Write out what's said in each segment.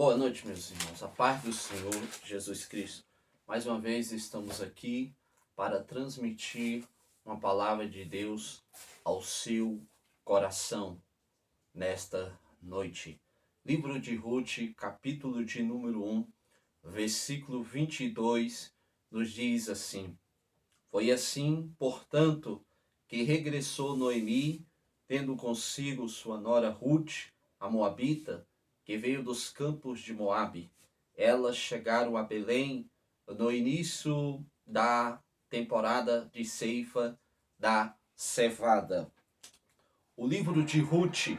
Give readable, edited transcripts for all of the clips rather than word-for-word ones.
Boa noite, meus irmãos. A paz do Senhor Jesus Cristo. Mais uma vez estamos aqui para transmitir uma palavra de Deus ao seu coração nesta noite. Livro de Ruth, capítulo de número 1, versículo 22, nos diz assim: Foi assim, portanto, que regressou Noemi, tendo consigo sua nora Ruth, a moabita, que veio dos campos de Moabe. Elas chegaram a Belém no início da temporada de ceifa da cevada. O livro de Ruth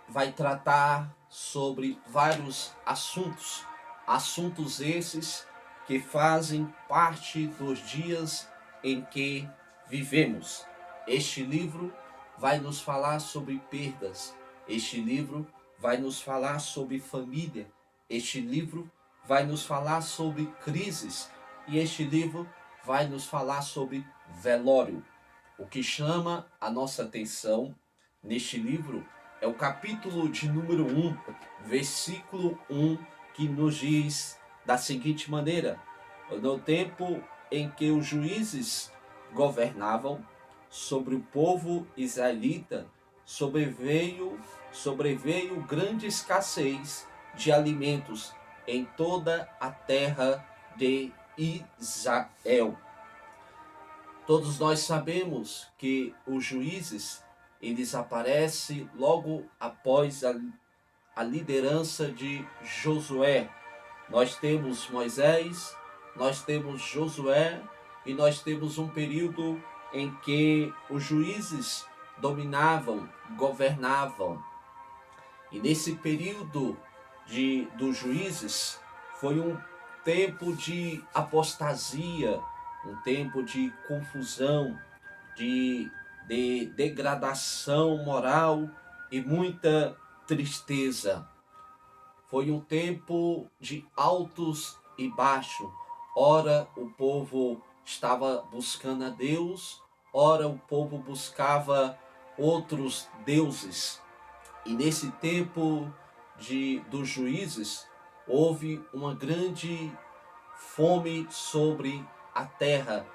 vai tratar sobre vários assuntos esses que fazem parte dos dias em que vivemos. Este livro vai nos falar sobre perdas, este livro vai nos falar sobre família, este livro vai nos falar sobre crises e este livro vai nos falar sobre velório. O que chama a nossa atenção neste livro é o capítulo de número 1, versículo 1, que nos diz da seguinte maneira: No tempo em que os juízes governavam sobre o povo israelita, sobreveio grande escassez de alimentos em toda a terra de Israel. Todos nós sabemos que os juízes, eles aparecem logo após a liderança de Josué. Nós temos Moisés, nós temos Josué e nós temos um período em que os juízes dominavam, governavam. E nesse período dos juízes foi um tempo de apostasia, um tempo de confusão, de degradação moral e muita tristeza. Foi um tempo de altos e baixos. Ora o povo estava buscando a Deus, ora o povo buscava outros deuses. E nesse tempo dos juízes, houve uma grande fome sobre a terra.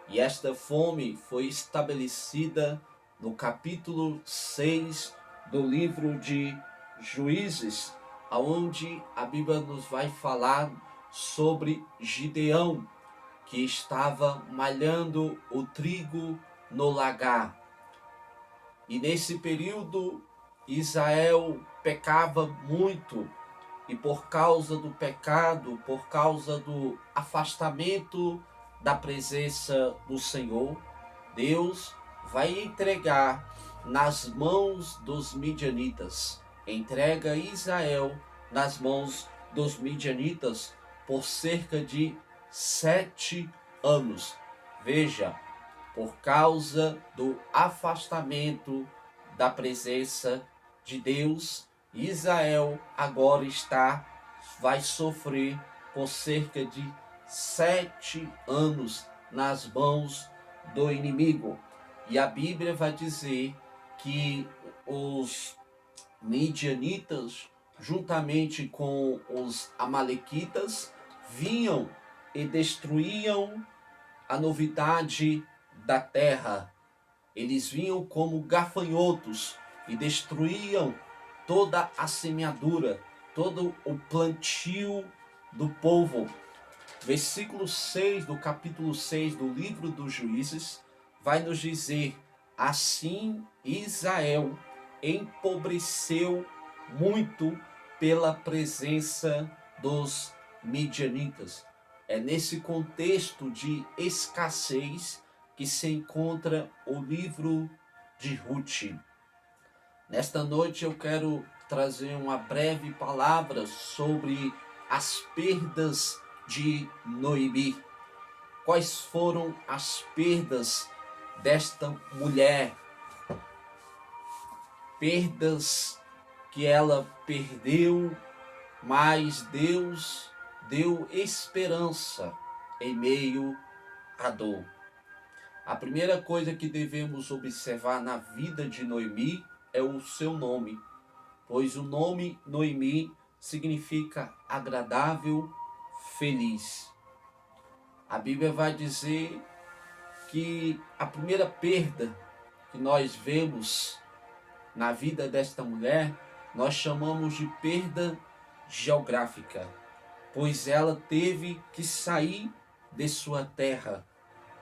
E esta fome foi estabelecida no capítulo 6 do livro de Juízes, onde a Bíblia nos vai falar sobre Gideão, que estava malhando o trigo no lagar. E nesse período, Israel pecava muito, e por causa do pecado, por causa do afastamento da presença do Senhor, Deus vai entregar nas mãos dos midianitas. Entrega Israel nas mãos dos midianitas por cerca de 7 anos. Veja, por causa do afastamento da presença de Deus, Israel agora vai sofrer por cerca de 7 anos nas mãos do inimigo. E a Bíblia vai dizer que os midianitas, juntamente com os amalequitas, vinham e destruíam a novidade da terra. Eles vinham como gafanhotos e destruíam toda a semeadura, todo o plantio do povo. Versículo 6 do capítulo 6 do livro dos Juízes vai nos dizer: Assim Israel empobreceu muito pela presença dos midianitas. É nesse contexto de escassez que se encontra o livro de Ruth. Nesta noite eu quero trazer uma breve palavra sobre as perdas de Noemi. Quais foram as perdas desta mulher? Perdas que ela perdeu, mas Deus deu esperança em meio à dor. A primeira coisa que devemos observar na vida de Noemi é o seu nome, pois o nome Noemi significa agradável, feliz. A Bíblia vai dizer que a primeira perda que nós vemos na vida desta mulher, nós chamamos de perda geográfica, pois ela teve que sair de sua terra,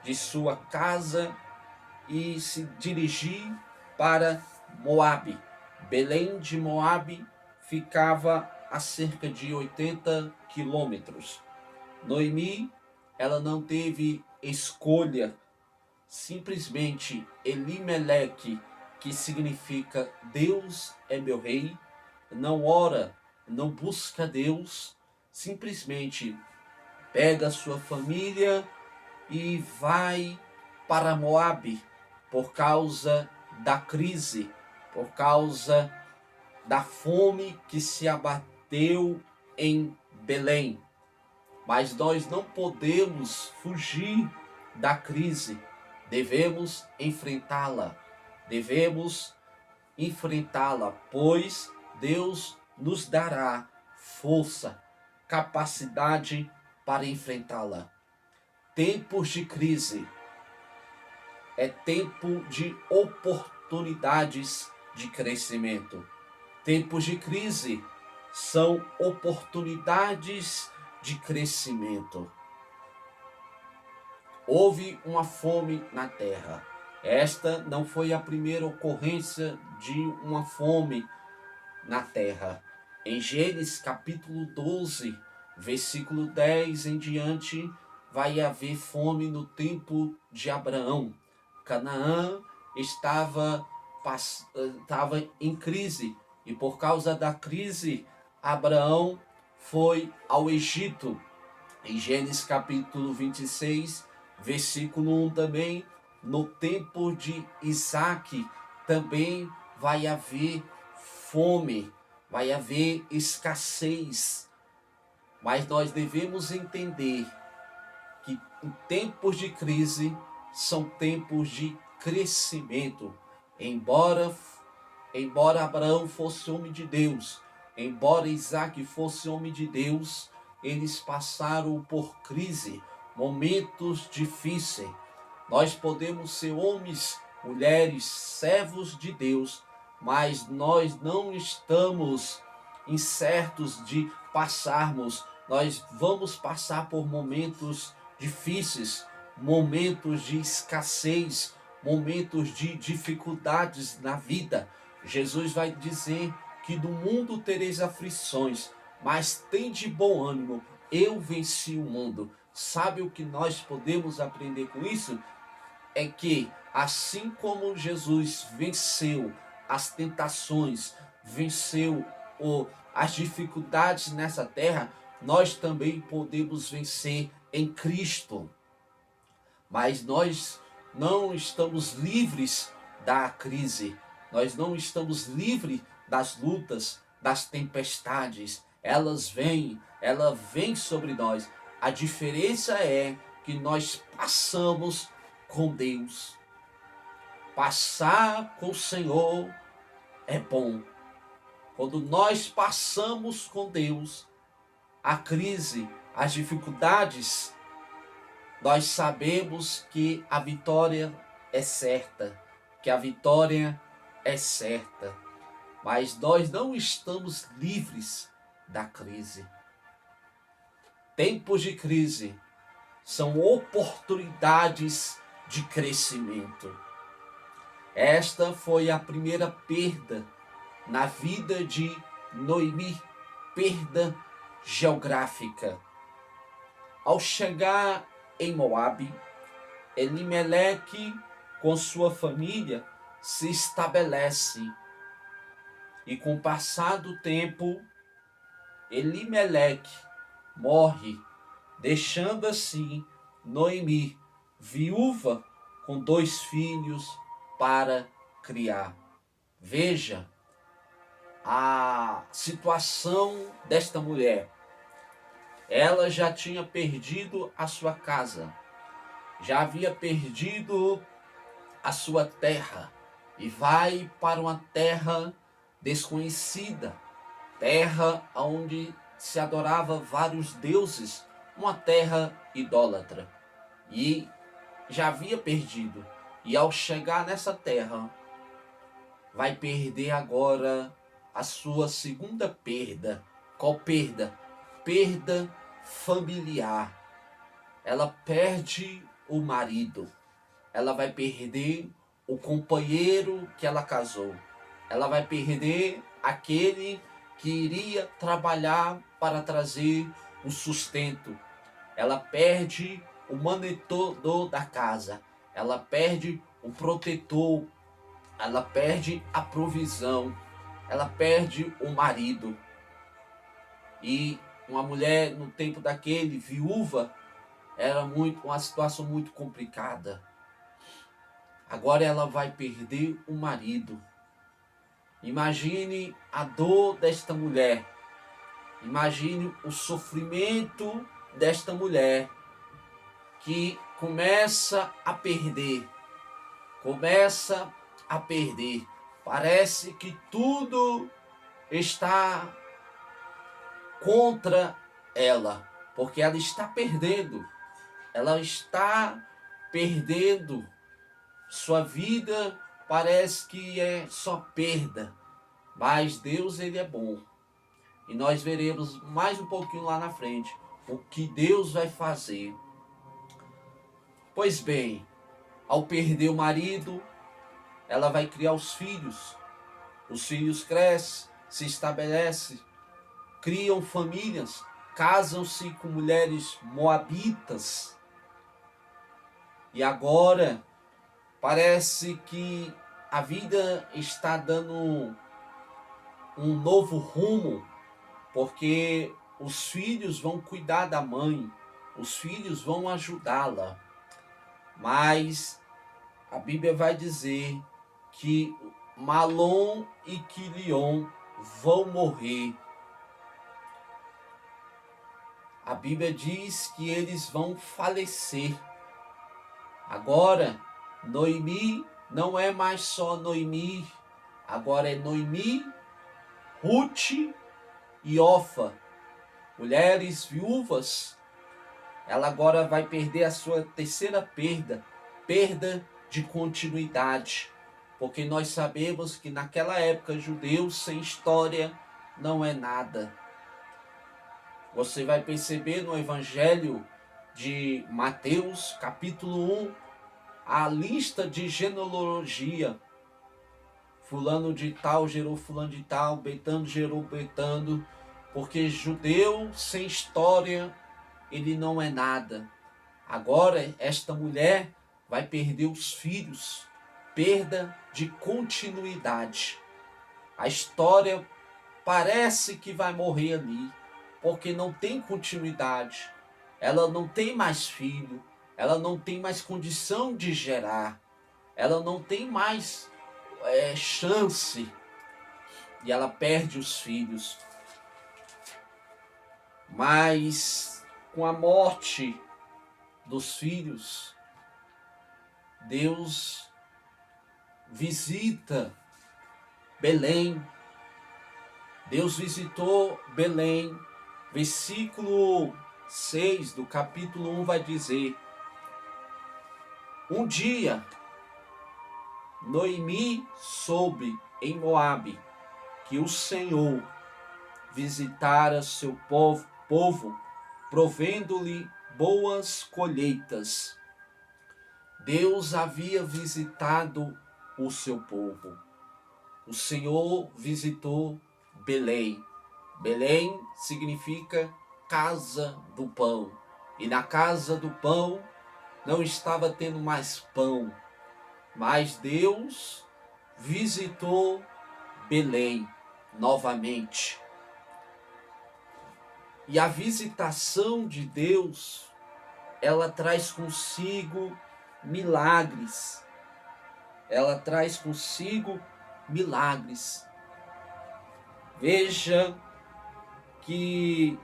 de sua casa e se dirigir para Moabe. Belém de Moabe ficava a cerca de 80 quilômetros. Noemi, ela não teve escolha, simplesmente Elimeleque, que significa Deus é meu rei, não ora, não busca Deus, simplesmente pega sua família e vai para Moabe por causa da crise, por causa da fome que se abateu em Belém. Mas nós não podemos fugir da crise, devemos enfrentá-la, pois Deus nos dará força, capacidade para enfrentá-la. Tempos de crise é tempo de oportunidades de crescimento. Tempos de crise são oportunidades de crescimento. Houve uma fome na terra. Esta não foi a primeira ocorrência de uma fome na terra. Em Gênesis capítulo 12, versículo 10 em diante, vai haver fome no tempo de Abraão. Canaã estava em crise, e por causa da crise, Abraão foi ao Egito. Em Gênesis capítulo 26, versículo 1 também, no tempo de Isaac, também vai haver fome, vai haver escassez. Mas nós devemos entender que em tempos de crise são tempos de crescimento. Embora Abraão fosse homem de Deus, embora Isaac fosse homem de Deus, eles passaram por crise, momentos difíceis. Nós podemos ser homens, mulheres, servos de Deus, mas nós não estamos incertos de passarmos. Nós vamos passar por momentos difíceis, momentos de escassez, momentos de dificuldades na vida. Jesus vai dizer que no mundo tereis aflições, mas tende bom ânimo, eu venci o mundo. Sabe o que nós podemos aprender com isso? É que assim como Jesus venceu as tentações, venceu as dificuldades nessa terra, nós também podemos vencer em Cristo. Mas nós não estamos livres da crise, nós não estamos livres das lutas, das tempestades. Ela vem sobre nós. A diferença é que nós passamos com Deus. Passar com o Senhor é bom. Quando nós passamos com Deus, a crise, as dificuldades, nós sabemos que a vitória é certa, mas nós não estamos livres da crise. Tempos de crise são oportunidades de crescimento. Esta foi a primeira perda na vida de Noemi, perda geográfica. Ao chegar em Moabe, Elimeleque com sua família se estabelece. E com o passar do tempo, Elimeleque morre, deixando assim Noemi, viúva, com 2 filhos para criar. Veja a situação desta mulher. Ela já tinha perdido a sua casa, já havia perdido a sua terra e vai para uma terra desconhecida, terra onde se adorava vários deuses, uma terra idólatra. E já havia perdido. E ao chegar nessa terra, vai perder agora a sua segunda perda. Qual perda? Perda familiar. Ela perde o marido. Ela vai perder o companheiro que ela casou. Ela vai perder aquele que iria trabalhar para trazer o sustento. Ela perde o mantenedor da casa. Ela perde o protetor. Ela perde a provisão. Ela perde o marido. E uma mulher no tempo daquele, viúva, era uma situação muito complicada. Agora ela vai perder o marido. Imagine a dor desta mulher. Imagine o sofrimento desta mulher que começa a perder. Começa a perder. Parece que tudo está contra ela, porque ela está perdendo. Ela está perdendo. Sua vida parece que é só perda, mas Deus, ele é bom. E nós veremos mais um pouquinho lá na frente o que Deus vai fazer. Pois bem, ao perder o marido, ela vai criar os filhos. Os filhos crescem, se estabelecem, criam famílias, casam-se com mulheres moabitas. E agora parece que a vida está dando um novo rumo, porque os filhos vão cuidar da mãe, os filhos vão ajudá-la. Mas a Bíblia vai dizer que Malom e Quilion vão morrer. A Bíblia diz que eles vão falecer. Agora, Noemi não é mais só Noemi, agora é Noemi, Ruth e Orfa, mulheres viúvas. Ela agora vai perder a sua terceira perda de continuidade, porque nós sabemos que naquela época judeus sem história não é nada. Você vai perceber no Evangelho de Mateus, capítulo 1, a lista de genealogia. Fulano de tal gerou fulano de tal, Betano gerou Betano, porque judeu sem história, ele não é nada. Agora, esta mulher vai perder os filhos, perda de continuidade. A história parece que vai morrer ali, porque não tem continuidade. Ela não tem mais filho, ela não tem mais condição de gerar, ela não tem mais chance, e ela perde os filhos. Mas com a morte dos filhos, Deus visita Belém. Deus visitou Belém. Versículo 6 do capítulo 1 vai dizer: um dia Noemi soube em Moabe que o Senhor visitara seu povo, provendo-lhe boas colheitas. Deus havia visitado o seu povo. O Senhor visitou Belém. Belém significa casa do pão. E na casa do pão não estava tendo mais pão, mas Deus visitou Belém novamente. E a visitação de Deus, ela traz consigo milagres. Ela traz consigo milagres. Veja que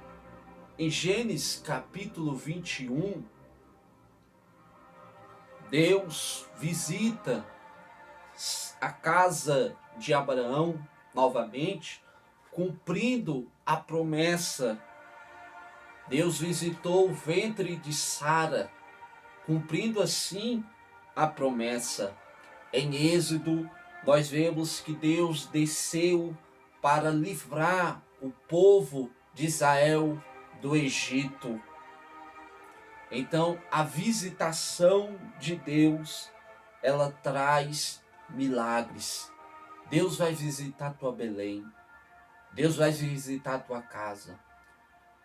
em Gênesis capítulo 21, Deus visita a casa de Abraão novamente, cumprindo a promessa. Deus visitou o ventre de Sara, cumprindo assim a promessa. Em Êxodo, nós vemos que Deus desceu para livrar o povo de Israel do Egito. Então, a visitação de Deus, ela traz milagres. Deus vai visitar tua Belém. Deus vai visitar tua casa.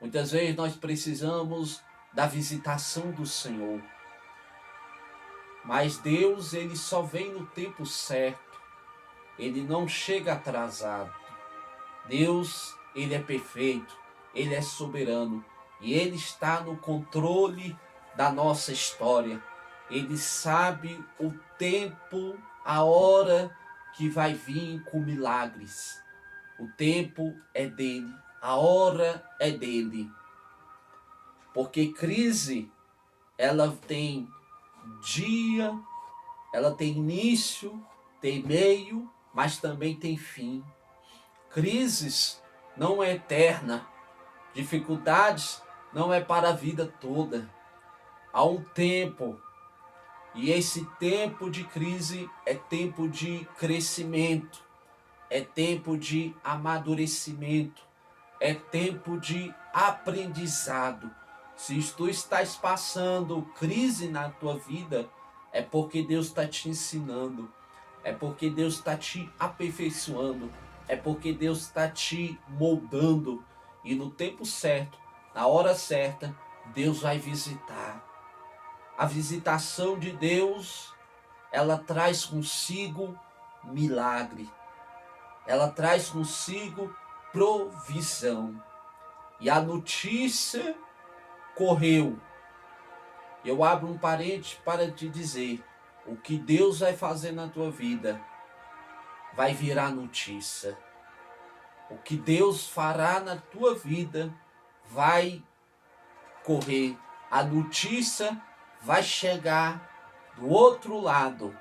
Muitas vezes nós precisamos da visitação do Senhor. Mas Deus, ele só vem no tempo certo. Ele não chega atrasado. Deus, ele é perfeito. Ele é soberano. E ele está no controle da nossa história. Ele sabe o tempo, a hora que vai vir com milagres. O tempo é dele. A hora é dele. Porque crise, ela tem dia, ela tem início, tem meio, mas também tem fim. Crises não é eterna. Dificuldades não é para a vida toda. Há um tempo. E esse tempo de crise é tempo de crescimento. É tempo de amadurecimento. É tempo de aprendizado. Se tu estás passando crise na tua vida, é porque Deus está te ensinando. É porque Deus está te aperfeiçoando. É porque Deus está te moldando. E no tempo certo, na hora certa, Deus vai visitar. A visitação de Deus, ela traz consigo milagre. Ela traz consigo provisão. E a notícia correu. Eu abro um parênteses para te dizer: o que Deus vai fazer na tua vida vai virar notícia. O que Deus fará na tua vida vai correr. A notícia vai chegar do outro lado.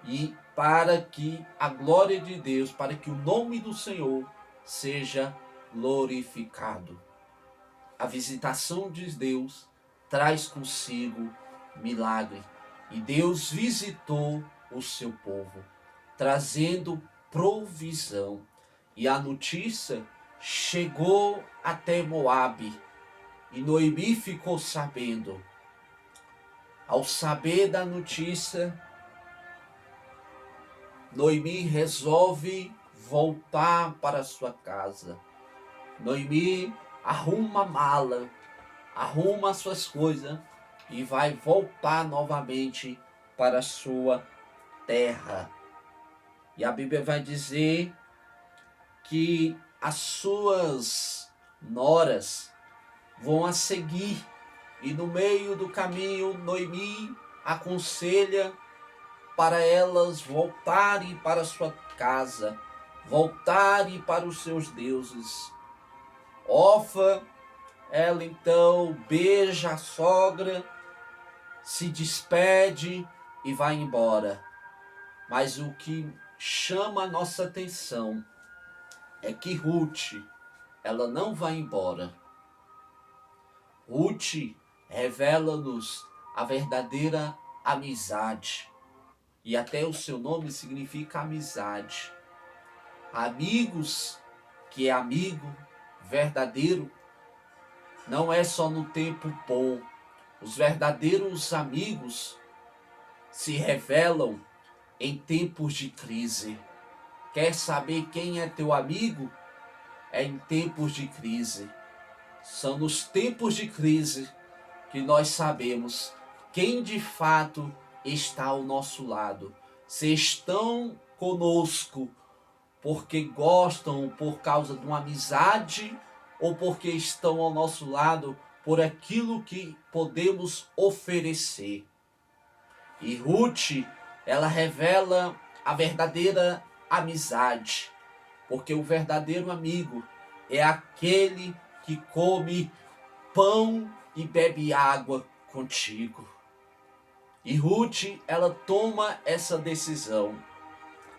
E para que a glória de Deus, para que o nome do Senhor seja glorificado. A visitação de Deus traz consigo milagre. E Deus visitou o seu povo, trazendo provisão. E a notícia chegou até Moabe. E Noemi ficou sabendo. Ao saber da notícia, Noemi resolve voltar para sua casa. Noemi arruma a mala, arruma as suas coisas e vai voltar novamente para a sua terra. E a Bíblia vai dizer que as suas noras vão a seguir. E no meio do caminho, Noemi aconselha para elas voltarem para a sua casa, voltarem para os seus deuses. Orfa, ela então beija a sogra, se despede e vai embora. Mas o que chama a nossa atenção é que Ruth, ela não vai embora. Ruth revela-nos a verdadeira amizade. E até o seu nome significa amizade. Amigos, que é amigo verdadeiro, não é só no tempo bom. Os verdadeiros amigos se revelam em tempos de crise. Quer saber quem é teu amigo? É em tempos de crise. São nos tempos de crise que nós sabemos quem de fato está ao nosso lado. Se estão conosco porque gostam, por causa de uma amizade, ou porque estão ao nosso lado por aquilo que podemos oferecer. E Ruth, ela revela a verdadeira amizade, porque o verdadeiro amigo é aquele que come pão e bebe água contigo. E Ruth, ela toma essa decisão.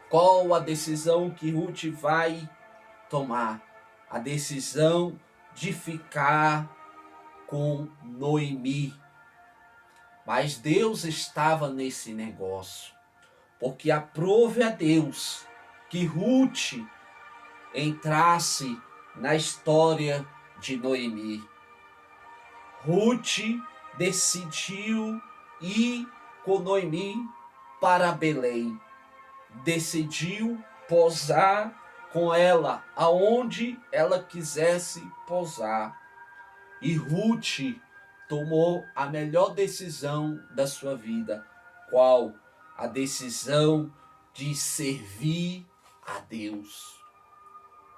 Qual a decisão que Ruth vai tomar a decisão de ficar com Noemi. Mas Deus estava nesse negócio, porque aprove a Deus que Ruth entrasse na história de Noemi. Ruth decidiu ir com Noemi para Belém. Decidiu posar com ela aonde ela quisesse posar. E Ruth tomou a melhor decisão da sua vida. Qual? A decisão de servir a Deus.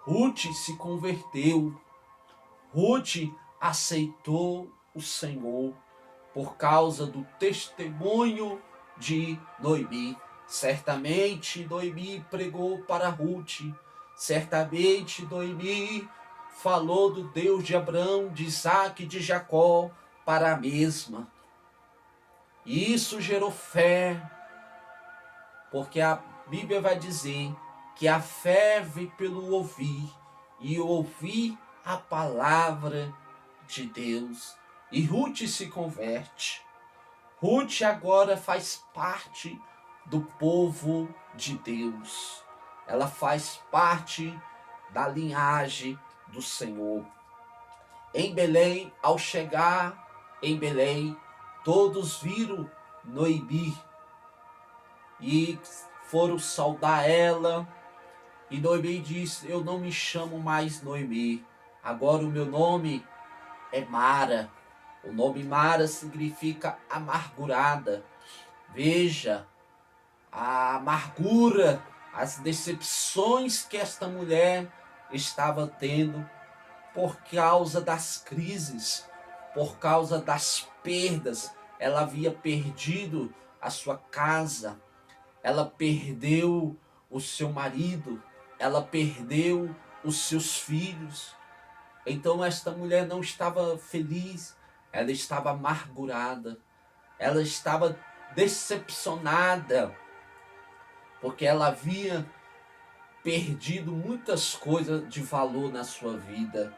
Ruth se converteu. Ruth aceitou o Senhor por causa do testemunho de Noemi. Certamente Noemi pregou para Ruth. Certamente Noemi falou do Deus de Abraão, de Isaac e de Jacó para a mesma. E isso gerou fé, porque a Bíblia vai dizer que a fé vem pelo ouvir, e ouvir a palavra de Deus. E Ruth se converte. Ruth agora faz parte do povo de Deus. Ela faz parte da linhagem do Senhor. Em Belém, ao chegar em Belém, todos viram Noemi e foram saudar ela. E Noemi disse: eu não me chamo mais Noemi, agora o meu nome é Mara. O nome Mara significa amargurada. Veja a amargura, as decepções que esta mulher estava tendo por causa das crises, por causa das perdas. Ela havia perdido a sua casa, ela perdeu o seu marido, ela perdeu os seus filhos. Então esta mulher não estava feliz, ela estava amargurada, ela estava decepcionada, porque ela havia perdido muitas coisas de valor na sua vida.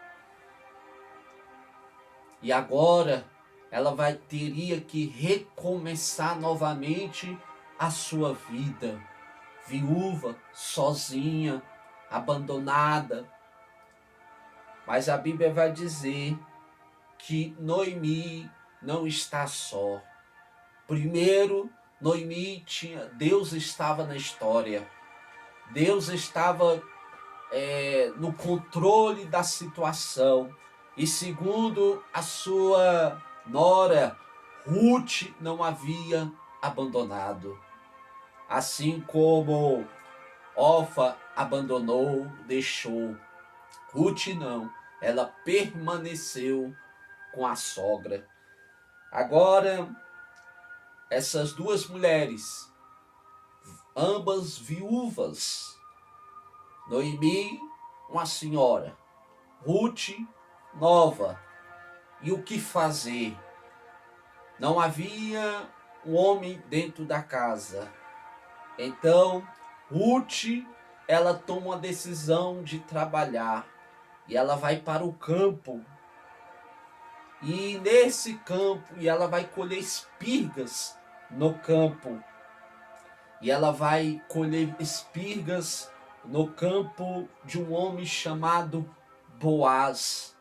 E agora ela teria que recomeçar novamente a sua vida. Viúva, sozinha, abandonada. Mas a Bíblia vai dizer que Noemi não está só. Primeiro, Noemi Deus estava na história. Deus estava no controle da situação. E segundo, a sua nora, Ruth, não havia abandonado. Assim como Orfa abandonou, deixou. Ruth não, ela permaneceu com a sogra. Agora, essas duas mulheres, ambas viúvas, Noemi, uma senhora, Ruth, nova. E o que fazer? Não havia um homem dentro da casa. Então, Ruth, ela toma a decisão de trabalhar. E ela vai para o campo. E nesse campo, ela vai colher espigas no campo. E ela vai colher espigas no campo de um homem chamado Boaz.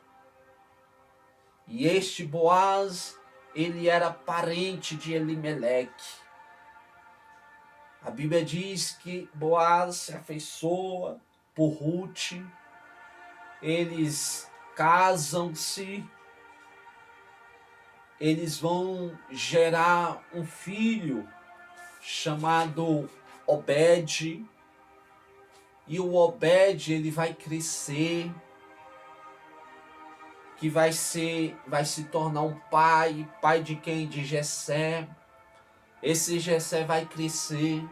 E este Boaz, ele era parente de Elimeleque. A Bíblia diz que Boaz se afeiçoa por Ruth. Eles casam-se. Eles vão gerar um filho chamado Obed. E o Obed, ele vai crescer, que vai se tornar um pai de quem? De Jessé. Esse Jessé vai crescer,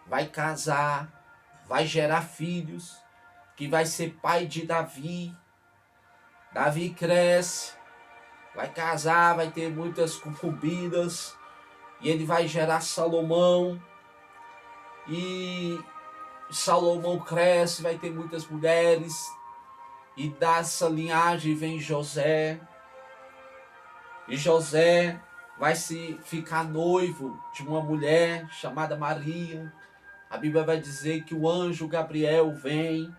vai casar, vai gerar filhos, que vai ser pai de Davi. Davi cresce, vai casar, vai ter muitas concubinas, e ele vai gerar Salomão. E Salomão cresce, vai ter muitas mulheres, e dessa linhagem vem José. E José vai se ficar noivo de uma mulher chamada Maria. A Bíblia vai dizer que o anjo Gabriel vem,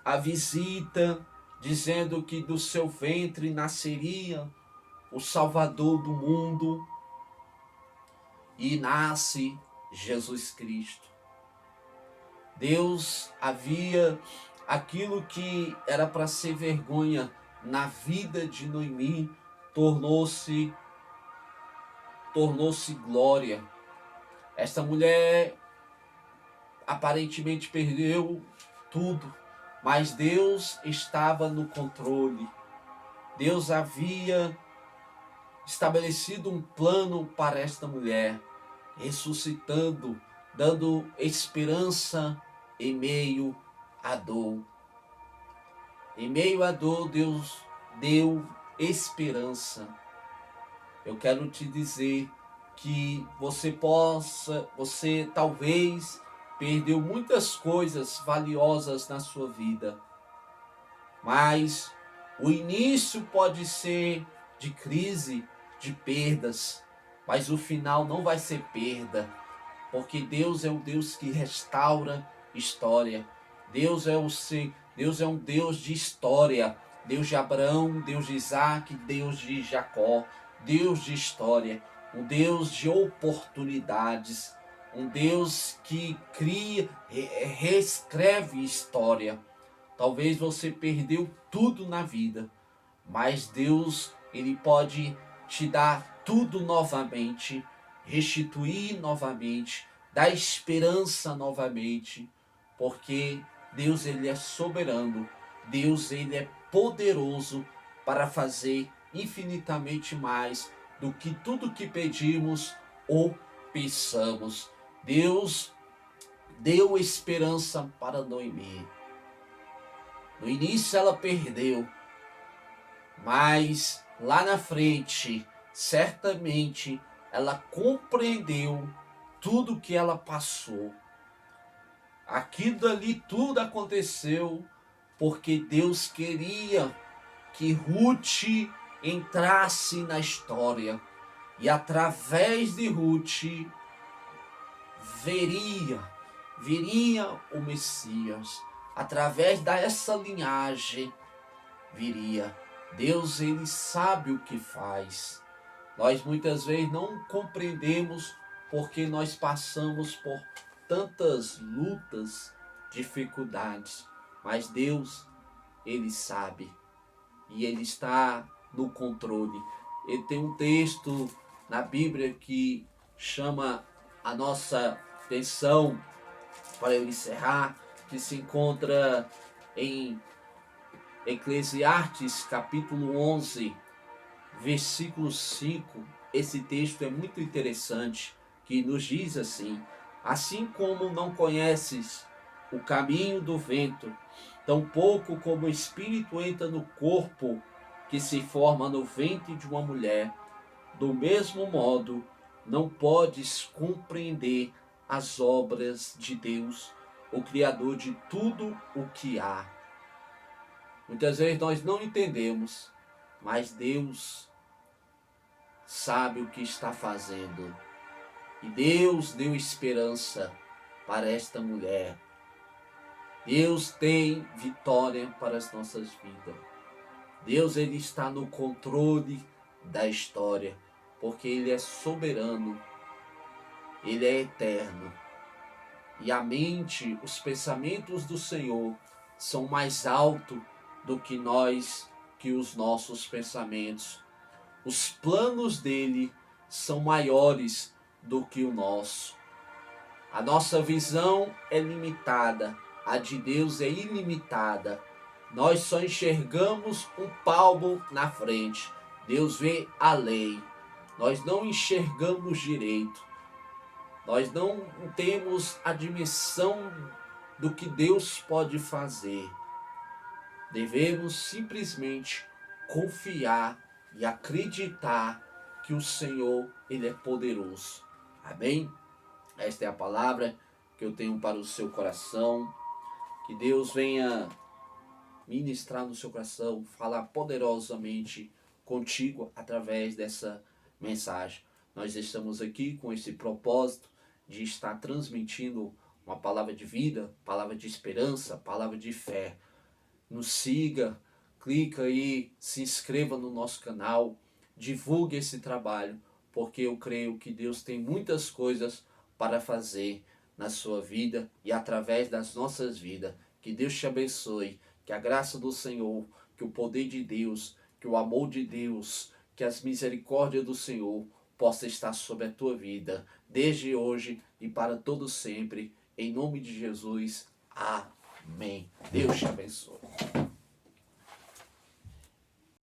a visita, dizendo que do seu ventre nasceria o Salvador do mundo. E nasce Jesus Cristo. Deus havia aquilo que era para ser vergonha na vida de Noemi, tornou-se glória. Esta mulher aparentemente perdeu tudo, mas Deus estava no controle. Deus havia estabelecido um plano para esta mulher, ressuscitando, dando esperança em meio à dor. Em meio à dor, Deus deu esperança. Eu quero te dizer que você talvez perdeu muitas coisas valiosas na sua vida, mas o início pode ser de crise, de perdas, mas o final não vai ser perda, porque Deus é o Deus que restaura história. Deus é um Deus de história. Deus de Abraão, Deus de Isaac, Deus de Jacó, Deus de história, um Deus de oportunidades, um Deus que cria, reescreve história. Talvez você perdeu tudo na vida, mas Deus, Ele pode te dar tudo novamente, restituir novamente, dar esperança novamente, porque Deus, Ele é soberano, Deus, Ele é poderoso para fazer infinitamente mais do que tudo que pedimos ou pensamos. Deus deu esperança para Noemi. No início ela perdeu, mas lá na frente, certamente, ela compreendeu tudo que ela passou. Aquilo ali tudo aconteceu porque Deus queria que Ruth entrasse na história. E através de Ruth viria o Messias. Através dessa linhagem viria. Deus, Ele sabe o que faz. Nós muitas vezes não compreendemos porque nós passamos por tantas lutas, dificuldades. Mas Deus, Ele sabe. E Ele está no controle. Ele tem um texto na Bíblia que chama a nossa atenção, para eu encerrar, que se encontra em Eclesiastes capítulo 11, versículo 5. Esse texto é muito interessante, que nos diz assim: assim como não conheces o caminho do vento, tampouco como o espírito entra no corpo que se forma no ventre de uma mulher, do mesmo modo não podes compreender as obras de Deus, o Criador de tudo o que há. Muitas vezes nós não entendemos, mas Deus sabe o que está fazendo. E Deus deu esperança para esta mulher. Deus tem vitória para as nossas vidas. Deus, Ele está no controle da história, porque Ele é soberano, Ele é eterno. E a mente, os pensamentos do Senhor são mais altos do que os nossos pensamentos. Os planos dele são maiores do que o nosso. A nossa visão é limitada, a de Deus é ilimitada. Nós só enxergamos um palmo na frente. Deus vê além. Nós não enxergamos direito. Nós não temos a dimensão do que Deus pode fazer. Devemos simplesmente confiar e acreditar que o Senhor, Ele é poderoso. Amém? Esta é a palavra que eu tenho para o seu coração. Que Deus venha ministrar no seu coração, falar poderosamente contigo através dessa mensagem. Nós estamos aqui com esse propósito de estar transmitindo uma palavra de vida, palavra de esperança, palavra de fé. Nos siga, clica aí, se inscreva no nosso canal, divulgue esse trabalho, porque eu creio que Deus tem muitas coisas para fazer na sua vida e através das nossas vidas. Que Deus te abençoe, que a graça do Senhor, que o poder de Deus, que o amor de Deus, que as misericórdias do Senhor possa estar sobre a tua vida, desde hoje e para todo sempre, em nome de Jesus. Amém. Deus te abençoe.